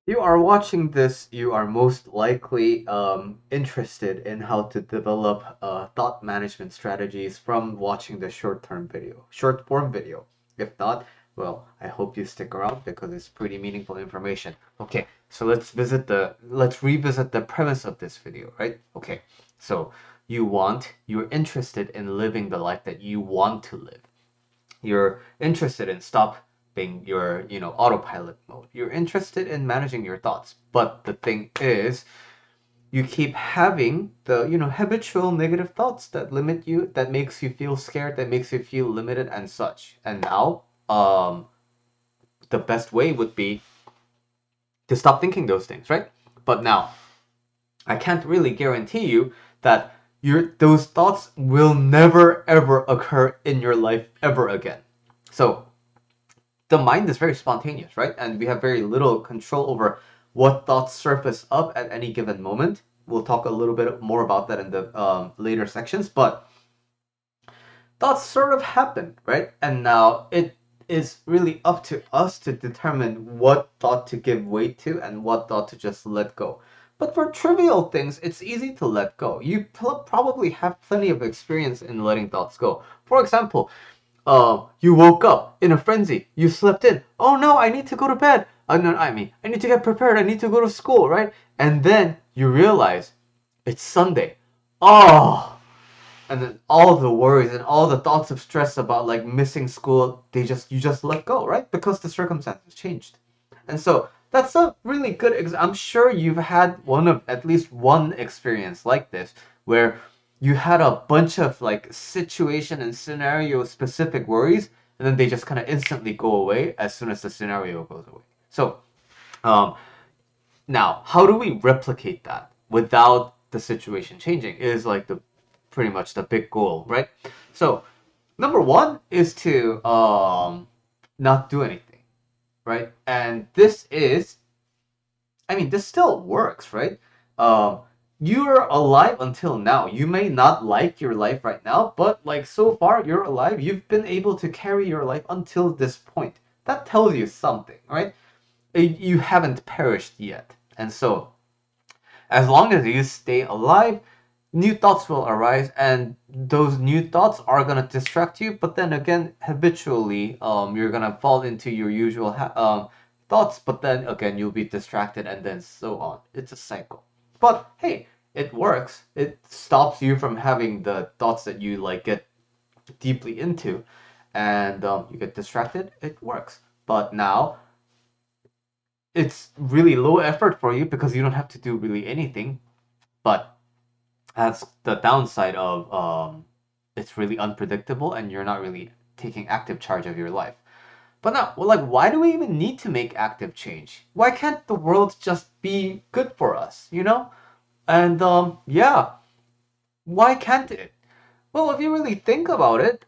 You are watching this, you are most likely interested in how to develop thought management strategies from watching the short form video. If not, well, I hope you stick around because it's pretty meaningful information. Okay, so let's revisit the premise of this video, right? Okay, so you're interested in living the life that you want to live. You're interested in stopping your, autopilot mode. You're interested in managing your thoughts. But the thing is, you keep having the, habitual negative thoughts that limit you, that makes you feel scared, that makes you feel limited and such. And now, the best way would be to stop thinking those things, right? But now, I can't really guarantee you that those thoughts will never ever occur in your life ever again. So the mind is very spontaneous, right? And we have very little control over what thoughts surface up at any given moment. We'll talk a little bit more about that in the later sections, but thoughts sort of happen, right? And now it is really up to us to determine what thought to give weight to and what thought to just let go. But for trivial things, it's easy to let go. You probably have plenty of experience in letting thoughts go. For example, you woke up in a frenzy. You slept in. Oh no, I need to go to bed. No, I mean, I need to get prepared. I need to go to school, right? And then you realize it's Sunday. Oh, and then all the worries and all the thoughts of stress about like missing school, you just let go, right? Because the circumstances changed. And so that's a really good I'm sure you've had one of at least one experience like this where you had a bunch of like situation and scenario specific worries and then they just kind of instantly go away as soon as the scenario goes away. So, um, now, how do we replicate that without the situation changing? Is like the pretty much the big goal, right? So, number one is to not do anything, right? And this is, I mean, this still works, right? Um, you're alive until now. You may not like your life right now, but like so far, you're alive. You've been able to carry your life until this point. That tells you something, right? You haven't perished yet. And so, as long as you stay alive, new thoughts will arise, and those new thoughts are gonna distract you. But then again, habitually, you're gonna fall into your usual thoughts. But then again, you'll be distracted, and then so on. It's a cycle. But hey, it works. It stops you from having the thoughts that you like get deeply into, and you get distracted. It works. But now it's really low effort for you because you don't have to do really anything. But that's the downside of it's really unpredictable and you're not really taking active charge of your life. But now, well, like, why do we even need to make active change? Why can't the world just be good for us, you know? And yeah, why can't it? Well, if you really think about it,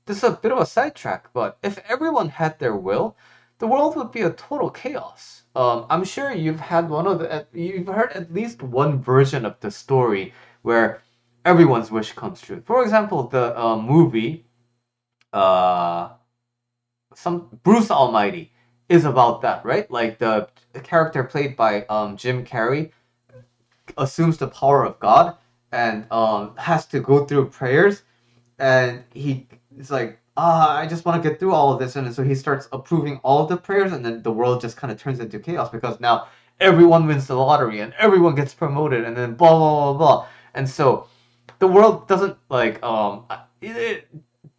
this is a bit of a sidetrack, but if everyone had their will, the world would be a total chaos. I'm sure you've heard at least one version of the story where everyone's wish comes true. For example, the movie, uh, some Bruce Almighty is about that, right? Like the character played by Jim Carrey assumes the power of God and has to go through prayers and he's like, I just want to get through all of this, and so he starts approving all of the prayers, and then the world just kind of turns into chaos because now everyone wins the lottery and everyone gets promoted, and then blah blah blah blah, and so the world doesn't like the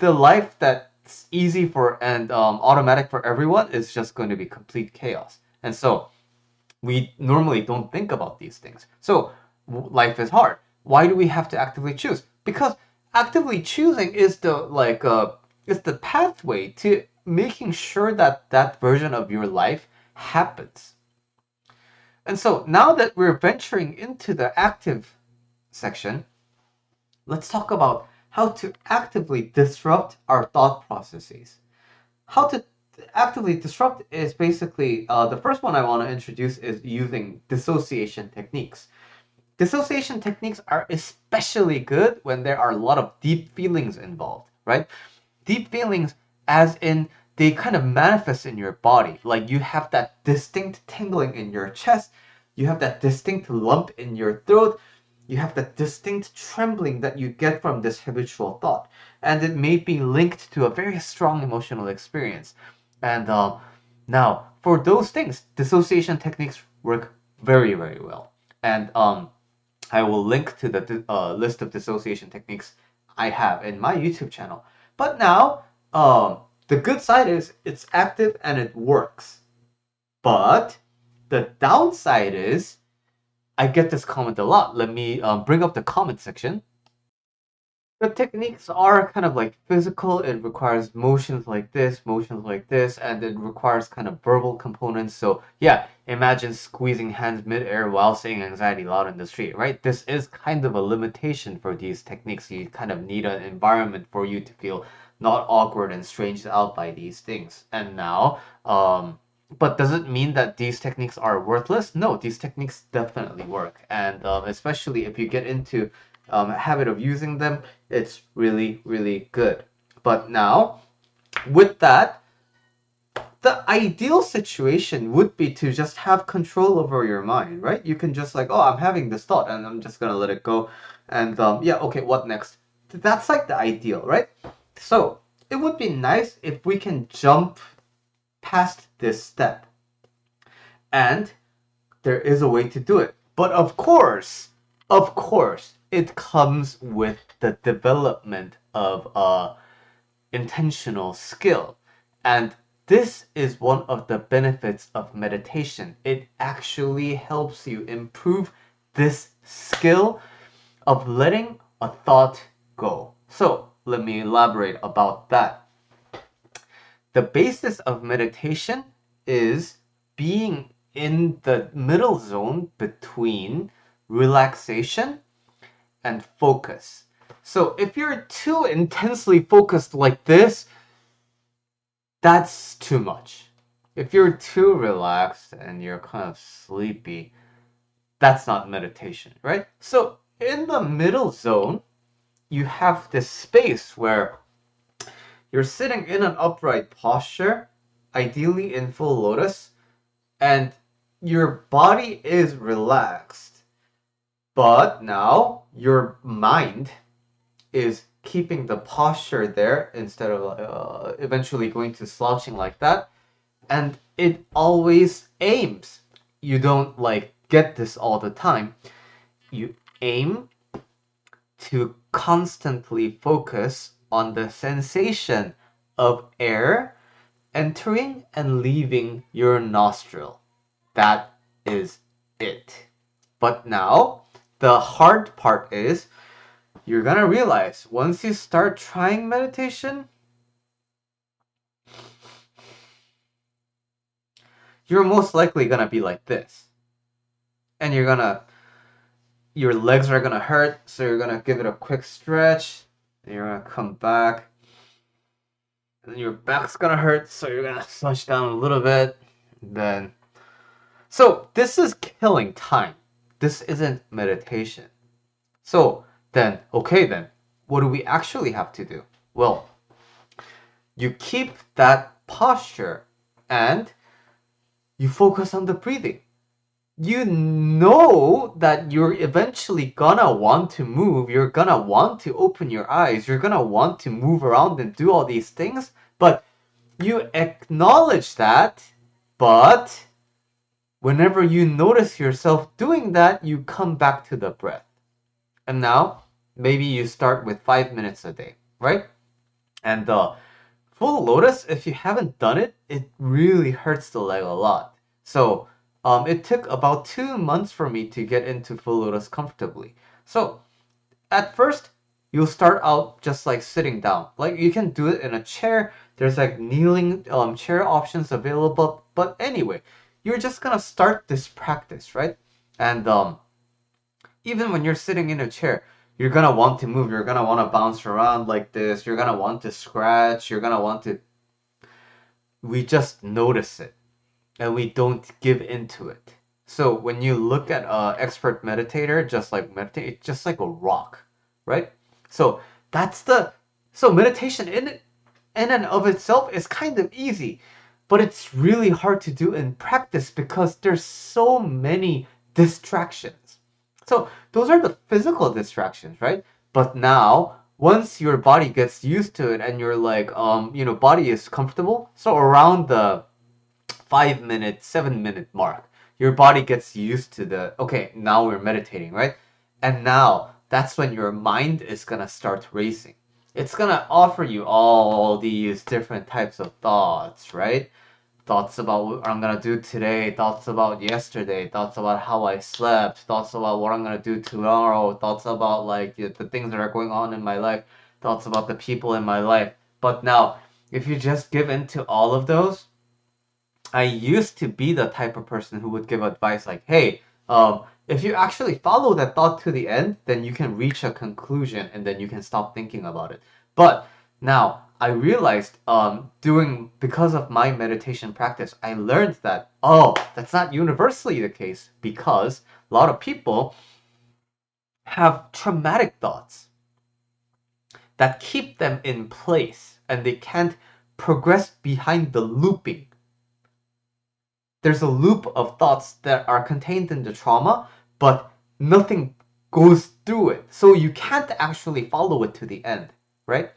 life that's easy for and automatic for everyone is just going to be complete chaos, and so we normally don't think about these things. So life is hard. Why do we have to actively choose? Because actively choosing is the pathway to making sure that that version of your life happens. And so now that we're venturing into the active section, let's talk about how to actively disrupt our thought processes. How to actively disrupt is basically the first one I want to introduce is using dissociation techniques. Dissociation techniques are especially good when there are a lot of deep feelings involved, right? Deep feelings, as in they kind of manifest in your body. Like you have that distinct tingling in your chest, you have that distinct lump in your throat, you have that distinct trembling that you get from this habitual thought. And it may be linked to a very strong emotional experience. And now, for those things, dissociation techniques work very, very well. And I will link to the list of dissociation techniques I have in my YouTube channel. But now, the good side is it's active and it works. But the downside is I get this comment a lot. Let me bring up the comment section. The techniques are kind of like physical. It requires motions like this, and it requires kind of verbal components. So yeah, imagine squeezing hands midair while saying anxiety loud in the street, right? This is kind of a limitation for these techniques. You kind of need an environment for you to feel not awkward and stranged out by these things. And now, but does it mean that these techniques are worthless? No, these techniques definitely work. And especially if you get into habit of using them, it's really, really good. But now, with that, the ideal situation would be to just have control over your mind, right? You can just like, oh, I'm having this thought and I'm just gonna let it go. And yeah, okay, what next? That's like the ideal, right? So it would be nice if we can jump past this step. And there is a way to do it. But of course, it comes with the development of intentional skill. And this is one of the benefits of meditation. It actually helps you improve this skill of letting a thought go. So let me elaborate about that. The basis of meditation is being in the middle zone between relaxation and focus. So if you're too intensely focused like this, that's too much. If you're too relaxed and you're kind of sleepy, that's not meditation, right? So in the middle zone, you have this space where you're sitting in an upright posture, ideally in full lotus, and your body is relaxed. But now your mind is keeping the posture there instead of eventually going to slouching like that. And it always aims. You don't like get this all the time. You aim to constantly focus on the sensation of air entering and leaving your nostril. That is it. But now, the hard part is you're gonna realize once you start trying meditation, you're most likely gonna be like this. And your legs are gonna hurt, so you're gonna give it a quick stretch, and you're gonna come back. And then your back's gonna hurt, so you're gonna slouch down a little bit. Then, so this is killing time. This isn't meditation. So then, okay then, what do we actually have to do? Well, you keep that posture and you focus on the breathing. You know that you're eventually gonna want to move, you're gonna want to open your eyes, you're gonna want to move around and do all these things, but you acknowledge that, but whenever you notice yourself doing that, you come back to the breath. And now, maybe you start with 5 minutes a day, right? And full lotus, if you haven't done it, it really hurts the leg a lot. So it took about 2 months for me to get into full lotus comfortably. So at first, you'll start out just like sitting down. Like you can do it in a chair. There's like kneeling chair options available. But anyway, you're just gonna start this practice, right? And even when you're sitting in a chair, you're gonna want to move. You're gonna want to bounce around like this. You're gonna want to scratch. You're gonna want to. We just notice it, and we don't give into it. So when you look at an expert meditator, just like meditate, it's just like a rock, right? So that's the so meditation in it. in and of itself is kind of easy, but it's really hard to do in practice because there's so many distractions. So those are the physical distractions, right? But now, once your body gets used to it and you're like, body is comfortable, so around the 5 minute, 7 minute mark, your body gets used to the, okay, now we're meditating, right? And now that's when your mind is gonna start racing. It's gonna offer you all these different types of thoughts, right? Thoughts about what I'm gonna do today, thoughts about yesterday, thoughts about how I slept, thoughts about what I'm gonna do tomorrow, thoughts about like the things that are going on in my life, thoughts about the people in my life. But now, if you just give in to all of those, I used to be the type of person who would give advice like, hey, if you actually follow that thought to the end, then you can reach a conclusion and then you can stop thinking about it. But now I realized, because of my meditation practice, I learned that, oh, that's not universally the case because a lot of people have traumatic thoughts that keep them in place and they can't progress behind the looping. There's a loop of thoughts that are contained in the trauma, but nothing goes through it. So you can't actually follow it to the end, right?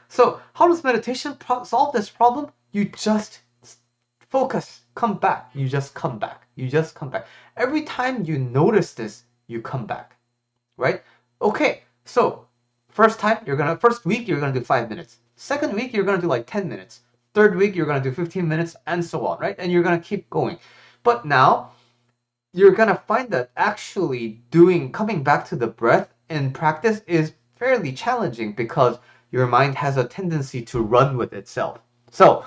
So how does meditation solve this problem? You just focus, come back. You just come back. You just come back. Every time you notice this, you come back, right? Okay, so first week you're gonna do 5 minutes. Second week you're gonna do like 10 minutes. Third week you're gonna do 15 minutes and so on, right? And you're gonna keep going. But now you're gonna find that actually coming back to the breath in practice is fairly challenging because your mind has a tendency to run with itself. So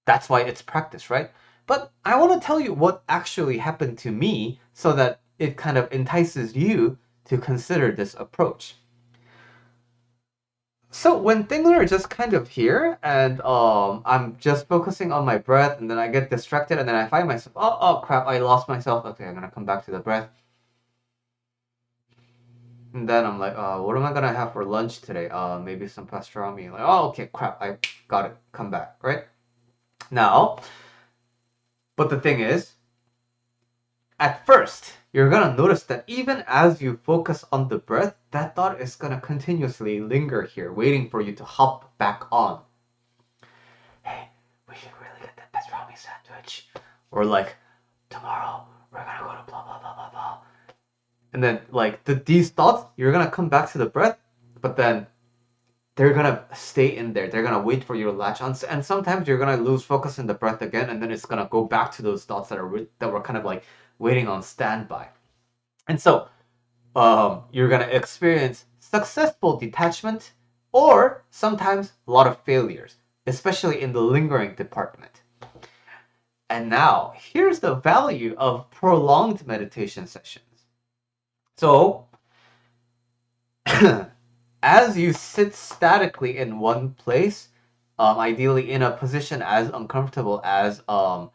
that's why it's practice, right? But I want to tell you what actually happened to me so that it kind of entices you to consider this approach. So when things are just kind of here and I'm just focusing on my breath and then I get distracted and then I find myself, oh crap, I lost myself. Okay, I'm gonna come back to the breath. And then I'm like, what am I gonna have for lunch today? Maybe some pastrami. Like, oh, okay, crap, I got it. Come back, right? Now, but the thing is, at first, you're gonna notice that even as you focus on the breath, that thought is gonna continuously linger here, waiting for you to hop back on. Hey, we should really get that pastrami sandwich. Or like, tomorrow, we're gonna go to blah blah blah blah blah. And then like these thoughts, you're gonna come back to the breath, but then they're gonna stay in there. They're gonna wait for you to latch on, and sometimes you're gonna lose focus in the breath again, and then it's gonna go back to those thoughts that were kind of like waiting on standby. And so, you're gonna experience successful detachment, or sometimes a lot of failures, especially in the lingering department. And now, here's the value of prolonged meditation sessions. So, as you sit statically in one place, ideally in a position as uncomfortable as full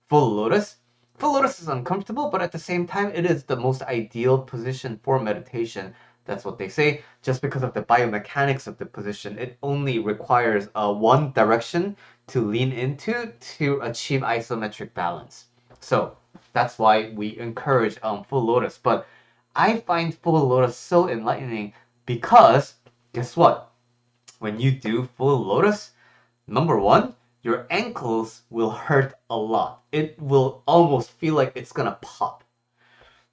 lotus. Full lotus is uncomfortable, but at the same time, it is the most ideal position for meditation. That's what they say. Just because of the biomechanics of the position, it only requires one direction to lean into to achieve isometric balance. So that's why we encourage full lotus. But I find full lotus so enlightening because guess what? When you do full lotus, number one, your ankles will hurt a lot. It will almost feel like it's gonna pop.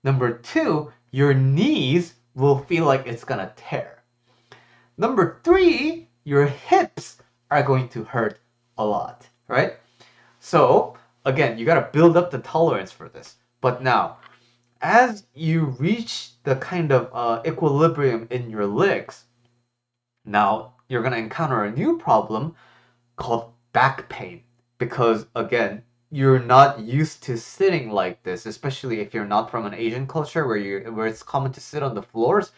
Number two, your knees will feel like it's gonna tear. Number three, your hips are going to hurt a lot, right? So, again, you gotta build up the tolerance for this. But now, as you reach the kind of equilibrium in your legs, now you're gonna encounter a new problem called back pain because again you're not used to sitting like this, especially if you're not from an Asian culture where it's common to sit on the floors.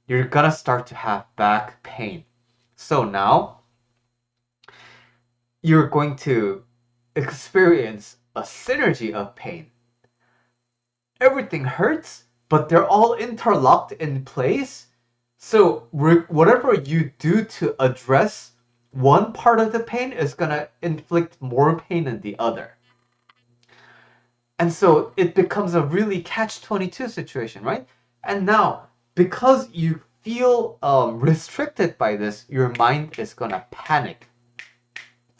You're gonna start to have back pain. So now you're going to experience a synergy of pain. Everything hurts, but they're all interlocked in place. So whatever you do to address one part of the pain is gonna inflict more pain than the other. And so it becomes a really catch-22 situation, right? And now, because you feel restricted by this, your mind is gonna panic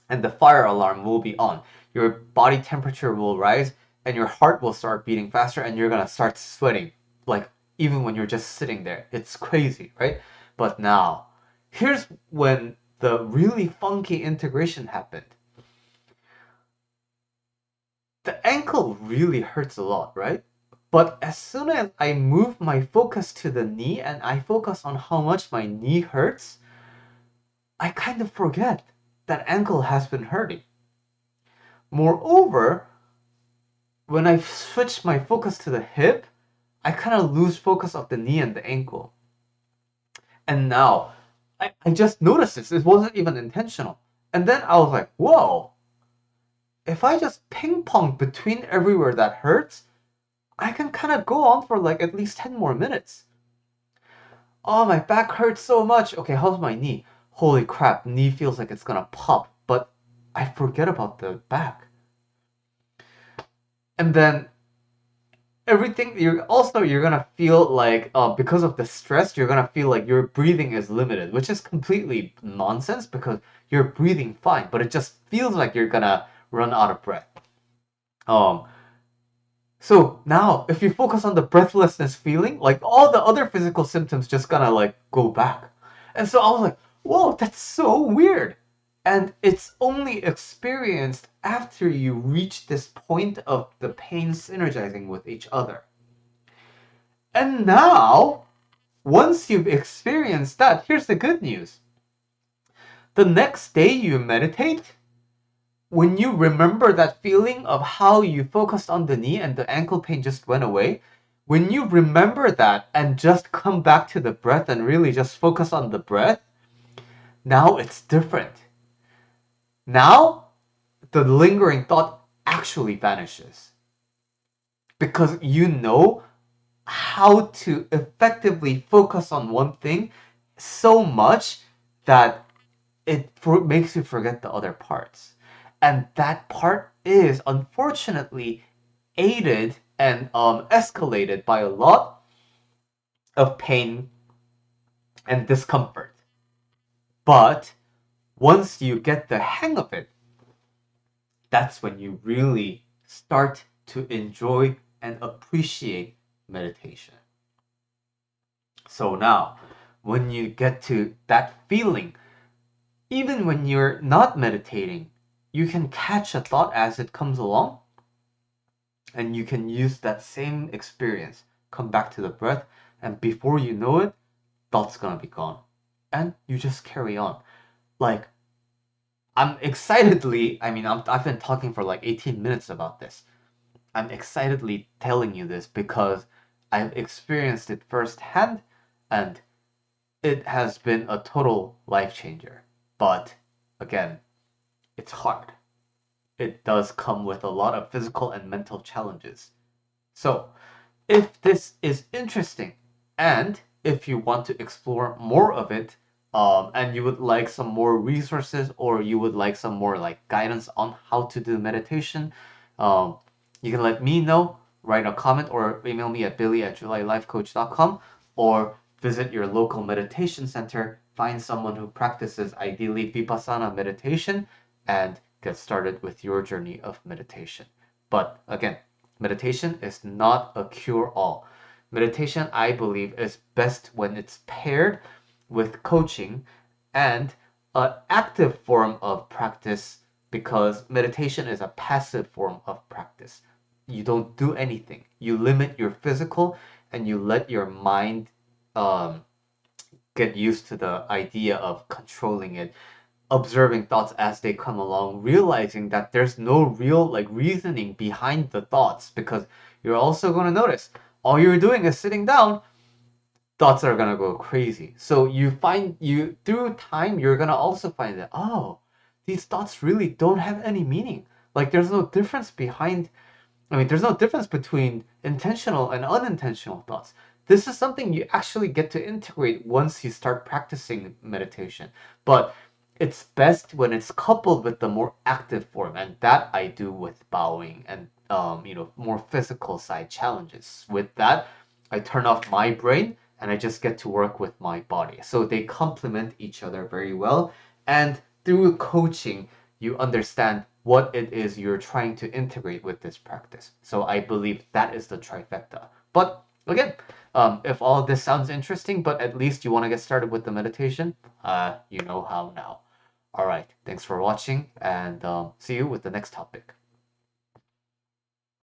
and the fire alarm will be on. Your body temperature will rise and your heart will start beating faster and you're gonna start sweating. Like, even when you're just sitting there. It's crazy, right? But now, here's when the really funky integration happened. The ankle really hurts a lot, right? But as soon as I move my focus to the knee and I focus on how much my knee hurts, I kind of forget that ankle has been hurting. Moreover, when I switch my focus to the hip, I kind of lose focus of the knee and the ankle. And now, I just noticed this. It wasn't even intentional. And then I was like, whoa, if I just ping pong between everywhere that hurts, I can kind of go on for like at least 10 more minutes. Oh, my back hurts so much. Okay, how's my knee? Holy crap, knee feels like it's gonna pop, but I forget about the back. And then everything you're gonna feel like because of the stress you're gonna feel like your breathing is limited, which is completely nonsense because you're breathing fine, but it just feels like you're gonna run out of breath. Um, So now, if you focus on the breathlessness feeling, like all the other physical symptoms just gonna like go back. And so I was like, whoa, that's so weird. And it's only experienced after you reach this point of the pain synergizing with each other. And now, once you've experienced that, here's the good news. The next day you meditate, when you remember that feeling of how you focused on the knee and the ankle pain just went away, when you remember that and just come back to the breath and really just focus on the breath, now it's different. Now the lingering thought actually vanishes because you know how to effectively focus on one thing so much that makes you forget the other parts. And that part is unfortunately aided and escalated by a lot of pain and discomfort. But once you get the hang of it, that's when you really start to enjoy and appreciate meditation. So now, when you get to that feeling, even when you're not meditating, you can catch a thought as it comes along and you can use that same experience, come back to the breath, and before you know it, thought's gonna be gone. And you just carry on. Like, I've been talking for like 18 minutes about this. I'm excitedly telling you this because I've experienced it firsthand and it has been a total life changer. But again, it's hard. It does come with a lot of physical and mental challenges. So, if this is interesting and if you want to explore more of it, and you would like some more resources or you would like some more like guidance on how to do meditation, um, you can let me know, write a comment or email me at billy@julylifecoach.com or visit your local meditation center, find someone who practices ideally vipassana meditation, and get started with your journey of meditation. But again, meditation is not a cure-all. Meditation, I believe, is best when it's paired with coaching and an active form of practice because meditation is a passive form of practice. You don't do anything. You limit your physical and you let your mind um, get used to the idea of controlling it, observing thoughts as they come along, realizing that there's no real like reasoning behind the thoughts because you're also going to notice all you're doing is sitting down, thoughts are going to go crazy. So you through time you're going to also find that these thoughts really don't have any meaning. Like there's no difference behind there's no difference between intentional and unintentional thoughts. This is something you actually get to integrate once you start practicing meditation. But it's best when it's coupled with the more active form, and that I do with bowing and more physical side challenges. With that, I turn off my brain and I just get to work with my body. So they complement each other very well. And through coaching, you understand what it is you're trying to integrate with this practice. So I believe that is the trifecta. But again, if all of this sounds interesting, but at least you want to get started with the meditation, you know how now. All right, thanks for watching, and see you with the next topic.